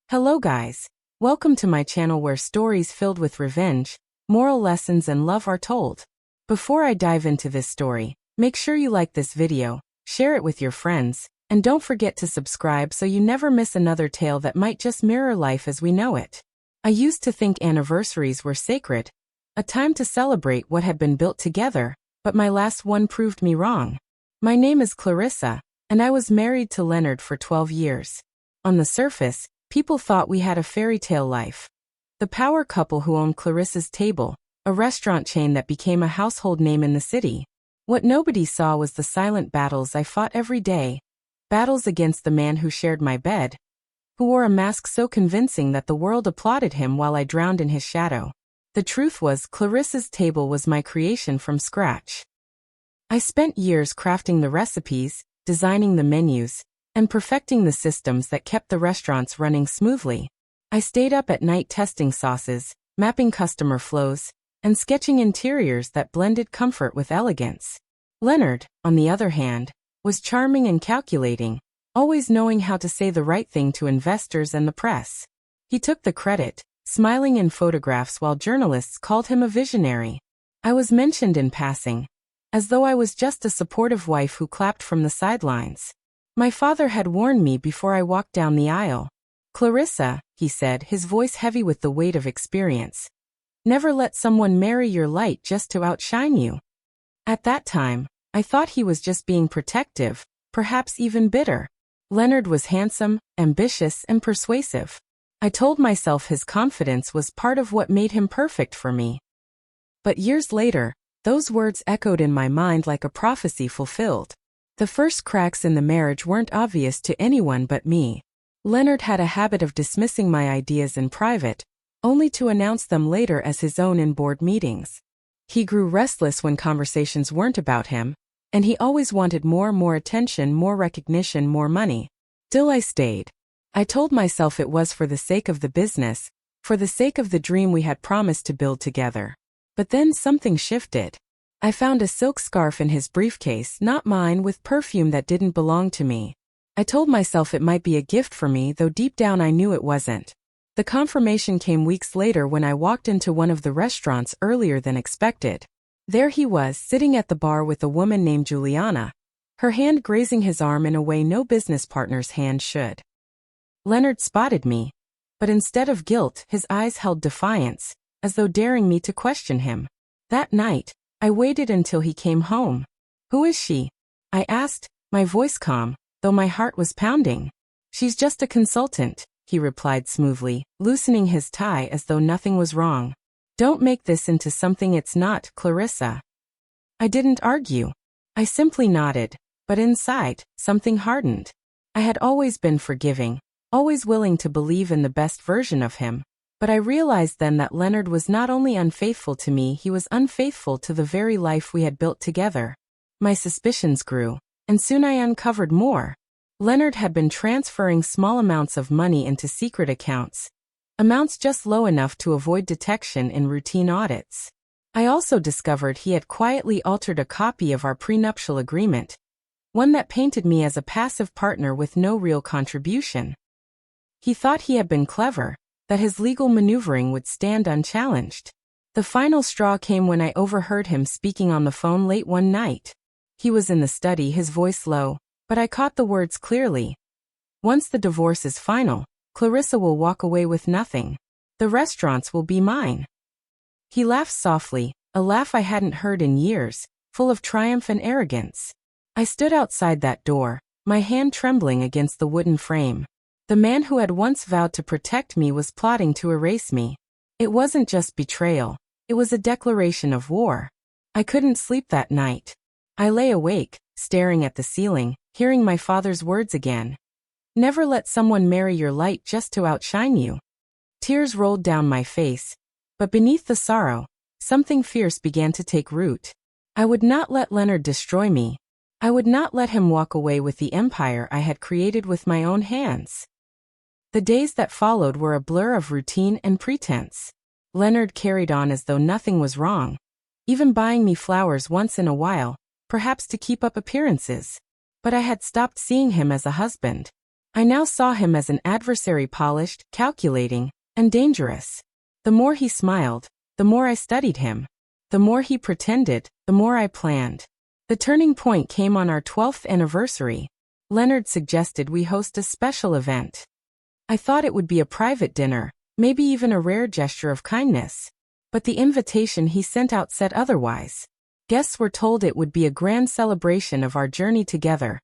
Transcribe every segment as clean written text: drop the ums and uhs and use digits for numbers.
Hello guys. Welcome to my channel where stories filled with revenge, moral lessons and love are told. Before I dive into this story, make sure you like this video, share it with your friends, and don't forget to subscribe so you never miss another tale that might just mirror life as we know it. I used to think anniversaries were sacred, a time to celebrate what had been built together, but my last one proved me wrong. My name is Clarissa, and I was married to Leonard for 12 years. On the surface, people thought we had a fairy tale life. The power couple who owned Clarissa's Table, a restaurant chain that became a household name in the city. What nobody saw was the silent battles I fought every day. Battles against the man who shared my bed, who wore a mask so convincing that the world applauded him while I drowned in his shadow. The truth was, Clarissa's Table was my creation from scratch. I spent years crafting the recipes, designing the menus, and perfecting the systems that kept the restaurants running smoothly. I stayed up at night testing sauces, mapping customer flows, and sketching interiors that blended comfort with elegance. Leonard, on the other hand, was charming and calculating, always knowing how to say the right thing to investors and the press. He took the credit, smiling in photographs while journalists called him a visionary. I was mentioned in passing, as though I was just a supportive wife who clapped from the sidelines. My father had warned me before I walked down the aisle. "Clarissa," he said, his voice heavy with the weight of experience, "never let someone marry your light just to outshine you." At that time, I thought he was just being protective, perhaps even bitter. Leonard was handsome, ambitious, and persuasive. I told myself his confidence was part of what made him perfect for me. But years later, those words echoed in my mind like a prophecy fulfilled. The first cracks in the marriage weren't obvious to anyone but me. Leonard had a habit of dismissing my ideas in private, only to announce them later as his own in board meetings. He grew restless when conversations weren't about him, and he always wanted more attention, more recognition, more money. Still I stayed. I told myself it was for the sake of the business, for the sake of the dream we had promised to build together. But then something shifted. I found a silk scarf in his briefcase, not mine, with perfume that didn't belong to me. I told myself it might be a gift for me, though deep down I knew it wasn't. The confirmation came weeks later when I walked into one of the restaurants earlier than expected. There he was, sitting at the bar with a woman named Juliana, her hand grazing his arm in a way no business partner's hand should. Leonard spotted me, but instead of guilt, his eyes held defiance, as though daring me to question him. That night, I waited until he came home. "Who is she?" I asked, my voice calm, though my heart was pounding. "She's just a consultant," he replied smoothly, loosening his tie as though nothing was wrong. "Don't make this into something it's not, Clarissa." I didn't argue. I simply nodded, but inside, something hardened. I had always been forgiving, always willing to believe in the best version of him. But I realized then that Leonard was not only unfaithful to me, he was unfaithful to the very life we had built together. My suspicions grew, and soon I uncovered more. Leonard had been transferring small amounts of money into secret accounts, amounts just low enough to avoid detection in routine audits. I also discovered he had quietly altered a copy of our prenuptial agreement, one that painted me as a passive partner with no real contribution. He thought he had been clever, that his legal maneuvering would stand unchallenged. The final straw came when I overheard him speaking on the phone late one night. He was in the study, his voice low, but I caught the words clearly. "Once the divorce is final, Clarissa will walk away with nothing. The restaurants will be mine." He laughed softly, a laugh I hadn't heard in years, full of triumph and arrogance. I stood outside that door, my hand trembling against the wooden frame. The man who had once vowed to protect me was plotting to erase me. It wasn't just betrayal, it was a declaration of war. I couldn't sleep that night. I lay awake, staring at the ceiling, hearing my father's words again. "Never let someone marry your light just to outshine you." Tears rolled down my face, but beneath the sorrow, something fierce began to take root. I would not let Leonard destroy me. I would not let him walk away with the empire I had created with my own hands. The days that followed were a blur of routine and pretense. Leonard carried on as though nothing was wrong, even buying me flowers once in a while, perhaps to keep up appearances. But I had stopped seeing him as a husband. I now saw him as an adversary, polished, calculating, and dangerous. The more he smiled, the more I studied him. The more he pretended, the more I planned. The turning point came on our 12th anniversary. Leonard suggested we host a special event. I thought it would be a private dinner, maybe even a rare gesture of kindness. But the invitation he sent out said otherwise. Guests were told it would be a grand celebration of our journey together.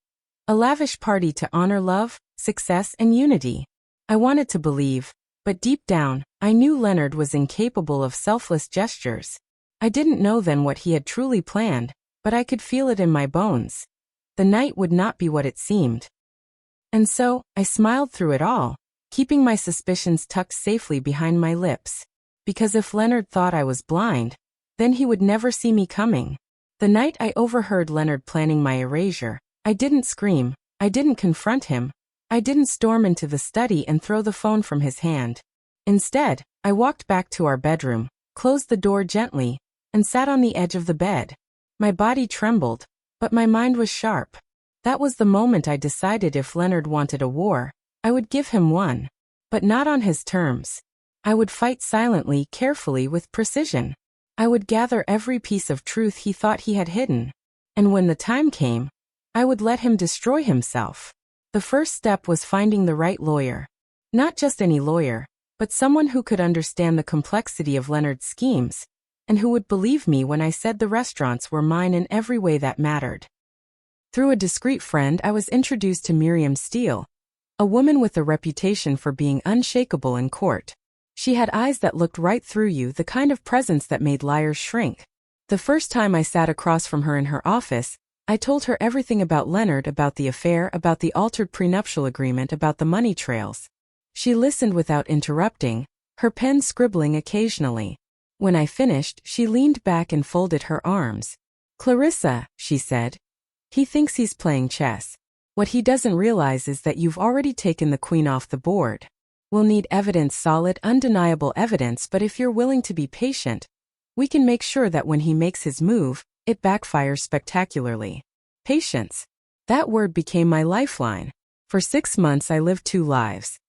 A lavish party to honor love, success, and unity. I wanted to believe, but deep down, I knew Leonard was incapable of selfless gestures. I didn't know then what he had truly planned, but I could feel it in my bones. The night would not be what it seemed. And so, I smiled through it all, keeping my suspicions tucked safely behind my lips. Because if Leonard thought I was blind, then he would never see me coming. The night I overheard Leonard planning my erasure, I didn't scream, I didn't confront him, I didn't storm into the study and throw the phone from his hand. Instead, I walked back to our bedroom, closed the door gently, and sat on the edge of the bed. My body trembled, but my mind was sharp. That was the moment I decided if Leonard wanted a war, I would give him one. But not on his terms. I would fight silently, carefully, with precision. I would gather every piece of truth he thought he had hidden. And when the time came, I would let him destroy himself. The first step was finding the right lawyer. Not just any lawyer, but someone who could understand the complexity of Leonard's schemes, and who would believe me when I said the restaurants were mine in every way that mattered. Through a discreet friend, I was introduced to Miriam Steele, a woman with a reputation for being unshakable in court. She had eyes that looked right through you, the kind of presence that made liars shrink. The first time I sat across from her in her office, I told her everything about Leonard, about the affair, about the altered prenuptial agreement, about the money trails. She listened without interrupting, her pen scribbling occasionally. When I finished, she leaned back and folded her arms. "Clarissa," she said, "he thinks he's playing chess. What he doesn't realize is that you've already taken the queen off the board. We'll need evidence, solid, undeniable evidence, but if you're willing to be patient, we can make sure that when he makes his move, it backfires spectacularly." Patience. That word became my lifeline. For 6 months I lived 2 lives.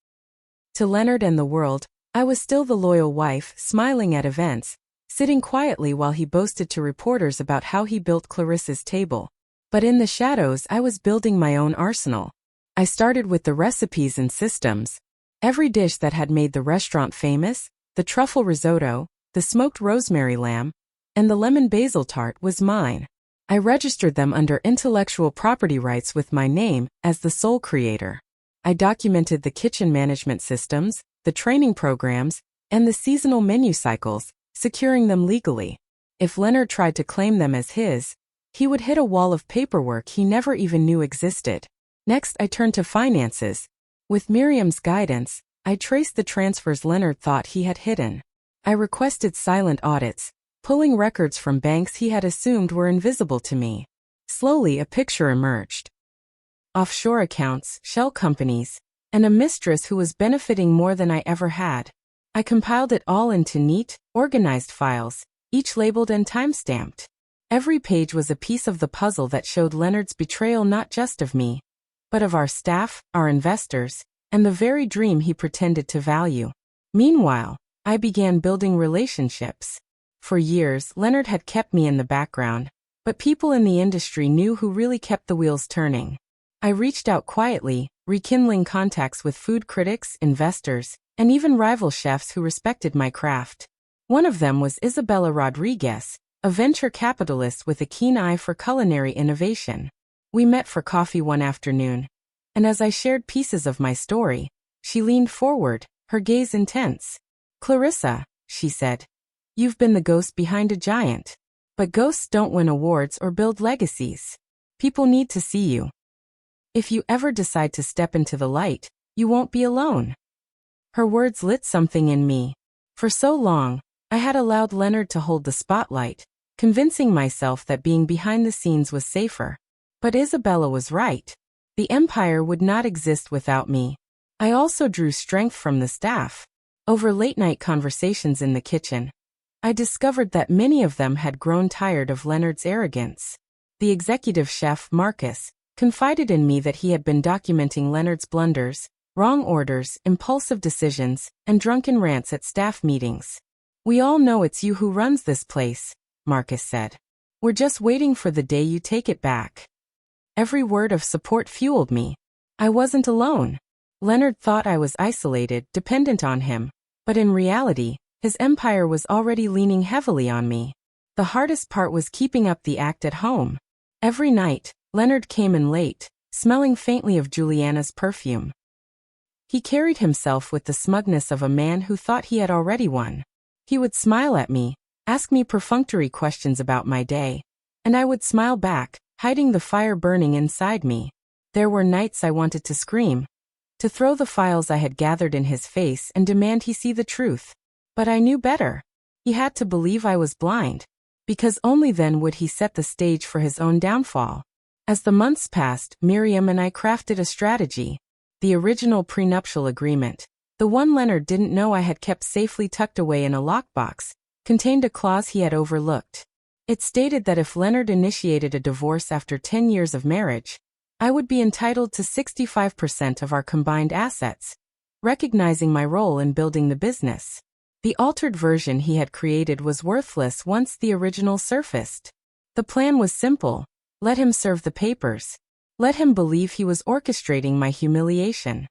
To Leonard and the world, I was still the loyal wife, smiling at events, sitting quietly while he boasted to reporters about how he built Clarissa's table. But in the shadows, I was building my own arsenal. I started with the recipes and systems. Every dish that had made the restaurant famous, the truffle risotto, the smoked rosemary lamb, and the lemon basil tart, was mine. I registered them under intellectual property rights with my name as the sole creator. I documented the kitchen management systems, the training programs, and the seasonal menu cycles, securing them legally. If Leonard tried to claim them as his, he would hit a wall of paperwork he never even knew existed. Next, I turned to finances. With Miriam's guidance, I traced the transfers Leonard thought he had hidden. I requested silent audits, pulling records from banks he had assumed were invisible to me. Slowly, a picture emerged. Offshore accounts, shell companies, and a mistress who was benefiting more than I ever had. I compiled it all into neat, organized files, each labeled and time-stamped. Every page was a piece of the puzzle that showed Leonard's betrayal, not just of me, but of our staff, our investors, and the very dream he pretended to value. Meanwhile, I began building relationships. For years, Leonard had kept me in the background, but people in the industry knew who really kept the wheels turning. I reached out quietly, rekindling contacts with food critics, investors, and even rival chefs who respected my craft. One of them was Isabella Rodriguez, a venture capitalist with a keen eye for culinary innovation. We met for coffee one afternoon, and as I shared pieces of my story, she leaned forward, her gaze intense. "Clarissa," she said, "you've been the ghost behind a giant. But ghosts don't win awards or build legacies. People need to see you. If you ever decide to step into the light, you won't be alone." Her words lit something in me. For so long, I had allowed Leonard to hold the spotlight, convincing myself that being behind the scenes was safer. But Isabella was right. The empire would not exist without me. I also drew strength from the staff. Over late-night conversations in the kitchen, I discovered that many of them had grown tired of Leonard's arrogance. The executive chef, Marcus, confided in me that he had been documenting Leonard's blunders, wrong orders, impulsive decisions, and drunken rants at staff meetings. "We all know it's you who runs this place," Marcus said. "We're just waiting for the day you take it back." Every word of support fueled me. I wasn't alone. Leonard thought I was isolated, dependent on him, but in reality, his empire was already leaning heavily on me. The hardest part was keeping up the act at home. Every night, Leonard came in late, smelling faintly of Juliana's perfume. He carried himself with the smugness of a man who thought he had already won. He would smile at me, ask me perfunctory questions about my day, and I would smile back, hiding the fire burning inside me. There were nights I wanted to scream, to throw the files I had gathered in his face and demand he see the truth. But I knew better. He had to believe I was blind, because only then would he set the stage for his own downfall. As the months passed, Miriam and I crafted a strategy. The original prenuptial agreement, the one Leonard didn't know I had kept safely tucked away in a lockbox, contained a clause he had overlooked. It stated that if Leonard initiated a divorce after 10 years of marriage, I would be entitled to 65% of our combined assets, recognizing my role in building the business. The altered version he had created was worthless once the original surfaced. The plan was simple. Let him serve the papers. Let him believe he was orchestrating my humiliation.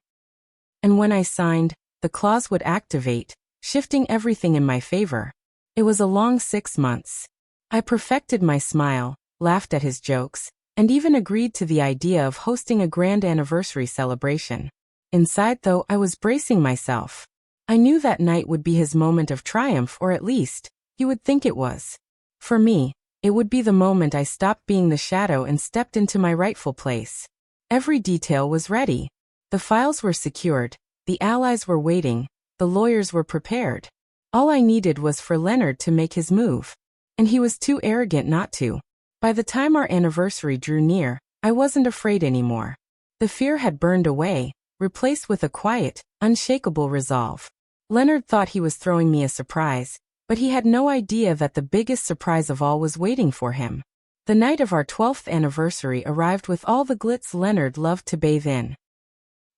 And when I signed, the clause would activate, shifting everything in my favor. It was a long 6 months. I perfected my smile, laughed at his jokes, and even agreed to the idea of hosting a grand anniversary celebration. Inside, though, I was bracing myself. I knew that night would be his moment of triumph, or at least, he would think it was. For me, it would be the moment I stopped being the shadow and stepped into my rightful place. Every detail was ready. The files were secured, the allies were waiting, the lawyers were prepared. All I needed was for Leonard to make his move. And he was too arrogant not to. By the time our anniversary drew near, I wasn't afraid anymore. The fear had burned away, replaced with a quiet, unshakable resolve. Leonard thought he was throwing me a surprise, but he had no idea that the biggest surprise of all was waiting for him. The night of our 12th anniversary arrived with all the glitz Leonard loved to bathe in.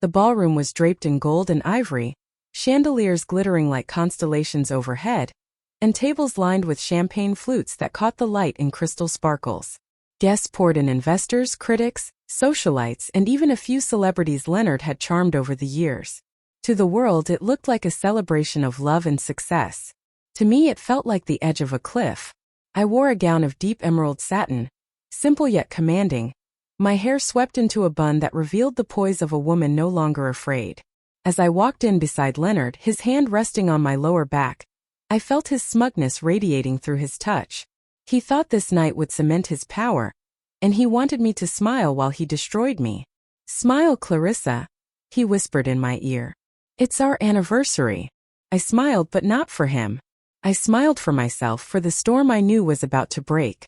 The ballroom was draped in gold and ivory, chandeliers glittering like constellations overhead, and tables lined with champagne flutes that caught the light in crystal sparkles. Guests poured in: investors, critics, socialites, and even a few celebrities Leonard had charmed over the years. To the world, it looked like a celebration of love and success. To me, it felt like the edge of a cliff. I wore a gown of deep emerald satin, simple yet commanding, my hair swept into a bun that revealed the poise of a woman no longer afraid. As I walked in beside Leonard, his hand resting on my lower back, I felt his smugness radiating through his touch. He thought this night would cement his power, and he wanted me to smile while he destroyed me. "Smile, Clarissa," he whispered in my ear. "It's our anniversary." I smiled, but not for him. I smiled for myself, for the storm I knew was about to break.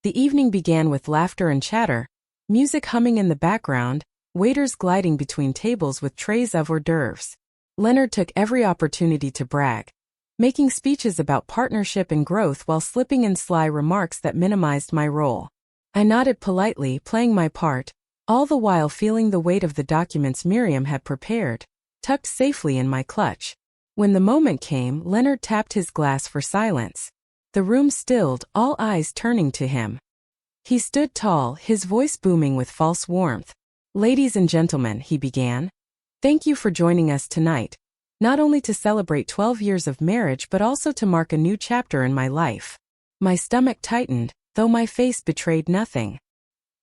The evening began with laughter and chatter, music humming in the background, waiters gliding between tables with trays of hors d'oeuvres. Leonard took every opportunity to brag, making speeches about partnership and growth while slipping in sly remarks that minimized my role. I nodded politely, playing my part, all the while feeling the weight of the documents Miriam had prepared, tucked safely in my clutch. When the moment came, Leonard tapped his glass for silence. The room stilled, all eyes turning to him. He stood tall, his voice booming with false warmth. "Ladies and gentlemen," he began, "thank you for joining us tonight, not only to celebrate 12 years of marriage but also to mark a new chapter in my life." My stomach tightened, though my face betrayed nothing.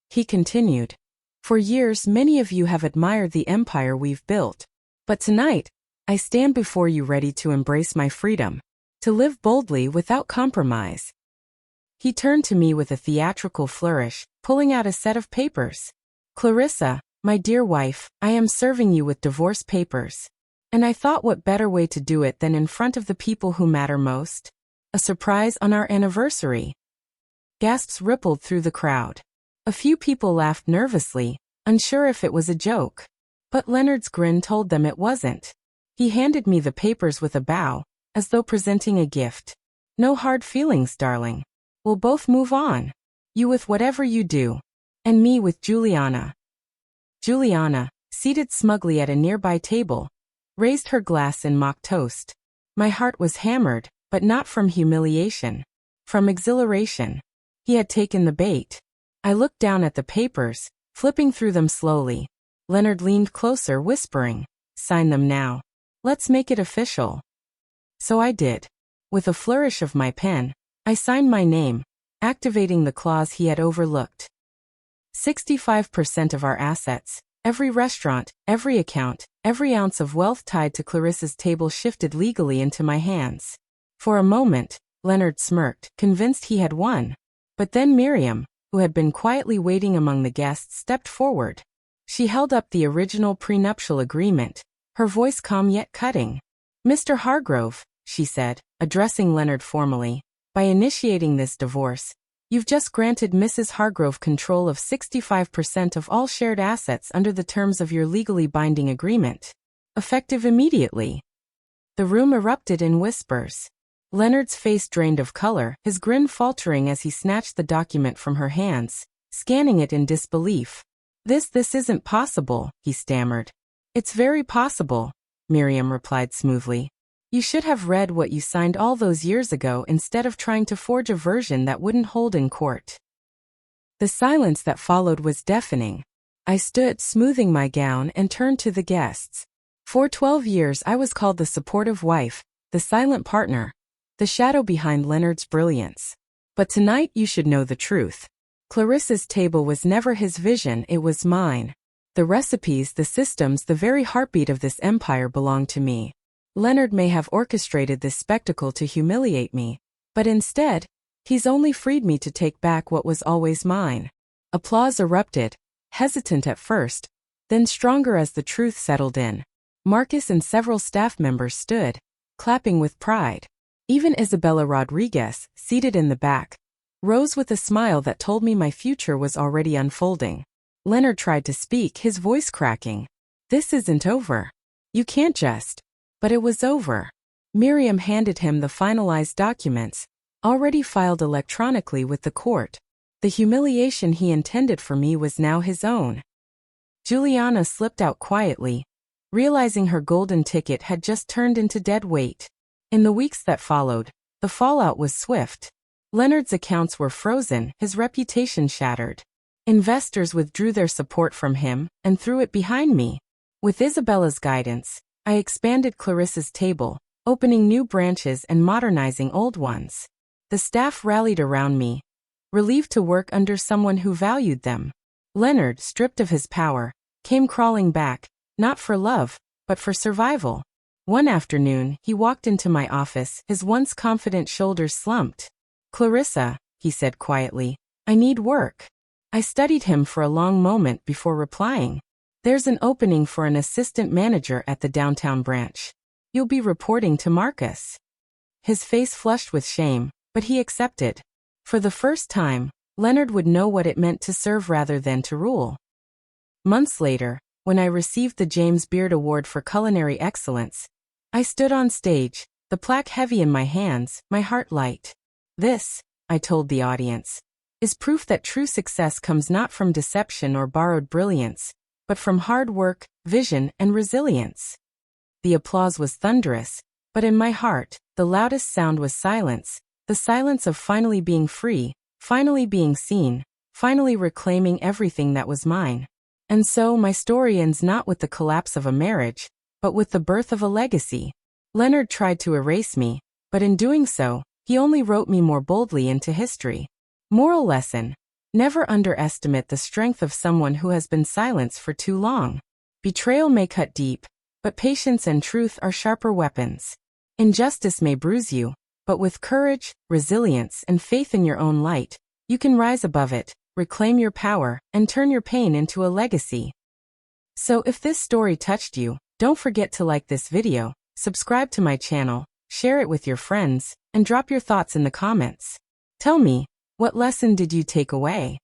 He continued, "For years many of you have admired the empire we've built. But tonight, I stand before you ready to embrace my freedom, to live boldly without compromise." He turned to me with a theatrical flourish, pulling out a set of papers. "Clarissa, my dear wife, I am serving you with divorce papers. And I thought, what better way to do it than in front of the people who matter most? A surprise on our anniversary." Gasps rippled through the crowd. A few people laughed nervously, unsure if it was a joke. But Leonard's grin told them it wasn't. He handed me the papers with a bow, as though presenting a gift. "No hard feelings, darling. We'll both move on. You with whatever you do. And me with Juliana. Juliana, seated smugly at a nearby table, raised her glass in mock toast. My heart was hammered, but not from humiliation. From exhilaration. He had taken the bait. I looked down at the papers, flipping through them slowly. Leonard leaned closer, whispering, "Sign them now. Let's make it official." So I did. With a flourish of my pen, I signed my name, activating the clause he had overlooked. 65% of our assets, every restaurant, every account, every ounce of wealth tied to Clarissa's table shifted legally into my hands. For a moment, Leonard smirked, convinced he had won. But then Miriam, who had been quietly waiting among the guests, stepped forward. She held up the original prenuptial agreement, her voice calm yet cutting. "Mr. Hargrove," she said, addressing Leonard formally, "by initiating this divorce, you've just granted Mrs. Hargrove control of 65% of all shared assets under the terms of your legally binding agreement. Effective immediately." The room erupted in whispers. Leonard's face drained of color, his grin faltering as he snatched the document from her hands, scanning it in disbelief. This isn't possible," he stammered. "It's very possible," Miriam replied smoothly. "You should have read what you signed all those years ago instead of trying to forge a version that wouldn't hold in court." The silence that followed was deafening. I stood, smoothing my gown, and turned to the guests. For 12 years I was called the supportive wife, the silent partner, the shadow behind Leonard's brilliance. But tonight you should know the truth. Clarissa's table was never his vision, it was mine. The recipes, the systems, the very heartbeat of this empire belonged to me. Leonard may have orchestrated this spectacle to humiliate me, but instead, he's only freed me to take back what was always mine. Applause erupted, hesitant at first, then stronger as the truth settled in. Marcus and several staff members stood, clapping with pride. Even Isabella Rodriguez, seated in the back, rose with a smile that told me my future was already unfolding. Leonard tried to speak, his voice cracking. "This isn't over. You can't just..." But it was over. Miriam handed him the finalized documents, already filed electronically with the court. The humiliation he intended for me was now his own. Juliana slipped out quietly, realizing her golden ticket had just turned into dead weight. In the weeks that followed, the fallout was swift. Leonard's accounts were frozen, his reputation shattered. Investors withdrew their support from him and threw it behind me. With Isabella's guidance, I expanded Clarissa's table, opening new branches and modernizing old ones. The staff rallied around me, relieved to work under someone who valued them. Leonard, stripped of his power, came crawling back, not for love, but for survival. One afternoon, he walked into my office, his once confident shoulders slumped. "Clarissa," he said quietly, "I need work." I studied him for a long moment before replying. "There's an opening for an assistant manager at the downtown branch. You'll be reporting to Marcus." His face flushed with shame, but he accepted. For the first time, Leonard would know what it meant to serve rather than to rule. Months later, when I received the James Beard Award for Culinary Excellence, I stood on stage, the plaque heavy in my hands, my heart light. "This," I told the audience, "is proof that true success comes not from deception or borrowed brilliance, but from hard work, vision, and resilience." The applause was thunderous, but in my heart, the loudest sound was silence, the silence of finally being free, finally being seen, finally reclaiming everything that was mine. And so my story ends not with the collapse of a marriage, but with the birth of a legacy. Leonard tried to erase me, but in doing so, he only wrote me more boldly into history. Moral lesson: never underestimate the strength of someone who has been silenced for too long. Betrayal may cut deep, but patience and truth are sharper weapons. Injustice may bruise you, but with courage, resilience, and faith in your own light, you can rise above it, reclaim your power, and turn your pain into a legacy. So if this story touched you, don't forget to like this video, subscribe to my channel, share it with your friends, and drop your thoughts in the comments. Tell me, what lesson did you take away?